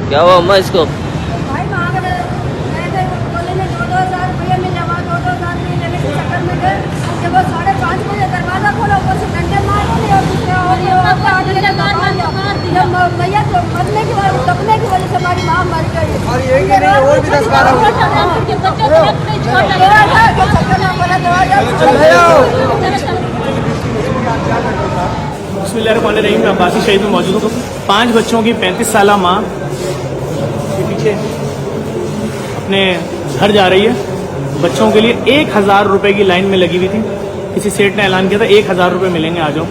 क्या हुआ अम्मा इसको? भाई मांग रहे गए थे, बोले ने 2,000 रुपये में जमा 2,000 रुपये लेने के चक्कर में गए। जब वो 5:30 बजे दरवाजा खोला, ऊपर से डंडे मार दिए और दूसरे और ये औरतें आगे के दबा दिया। जब भैया तो मरने की वजह दबने की वजह से हमारी माँ मर गई। और ये कि नहीं और भी 10-12 बिस्मिल्लाहिर्रहमानिर्रहीम। मैं अब्बासी शहीद में मौजूद हूँ। 5 बच्चों की 35 साला माँ के पीछे अपने घर जा रही है। बच्चों के लिए 1,000 रुपये की लाइन में लगी हुई थी। किसी सेठ ने ऐलान किया था 1,000 रुपये मिलेंगे, आ जाओ।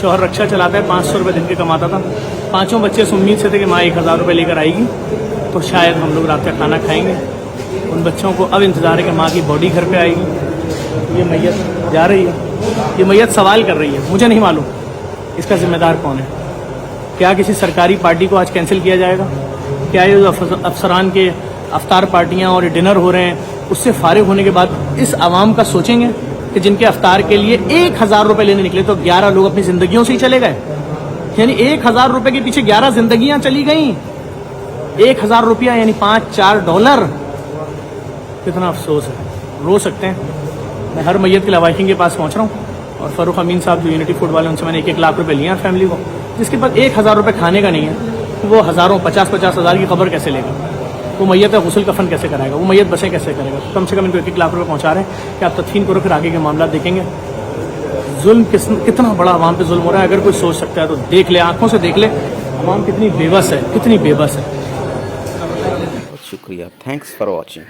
शौहर रक्षा चलाता है, 500 रुपये दिन के कमाता था। 5 बच्चे इस उम्मीद से थे कि माँ 1,000 रुपये लेकर आएगी तो शायद हम लोग रात का खाना खाएंगे। उन बच्चों को अब इंतज़ार है कि माँ की बॉडी घर पे आएगी। ये मैयत जा रही है, ये मैयत सवाल कर रही है, मुझे नहीं मालूम इसका जिम्मेदार कौन है। क्या किसी सरकारी पार्टी को आज कैंसिल किया जाएगा? क्या ये अफसरान के अफ्तार पार्टियां और डिनर हो रहे हैं उससे फारिग होने के बाद इस आवाम का सोचेंगे कि जिनके अफ्तार के लिए 1,000 रुपये लेने निकले तो 11 लोग अपनी जिंदगियों से ही चले गए। यानी 1,000 रुपये के पीछे 11 जिंदगियां चली गई। 1,000 रुपया यानी $5-4। कितना अफसोस है, रो सकते हैं। मैं हर मैयत के लवाहिकीन के पास पहुंच रहा हूँ और फ़ारूक अमीन साहब जो यूनिटी फूड वाले, उनसे मैंने 1-1 लाख रुपए लिए हैं फैमिली को। जिसके पास 1,000 रुपये खाने का नहीं है वो हज़ारों 50-50 हज़ार की खबर कैसे लेगा? वो मैयत गुस्ल कफन कैसे कराएगा? वो मैयत बसें कैसे करेगा? तो कम से कम इनको 1-1 लाख रुपये पहुँचा रहे हैं कि आप तदफीन करो, फिर आगे के मामला देखेंगे। जुल्म कितना बड़ा आवाम पे जुल्म हो रहा है। अगर कोई सोच सकता है तो देख ले, आंखों से देख ले आवाम कितनी बेबस है, कितनी बेबस है। शुक्रिया, थैंक्स फॉर वॉचिंग।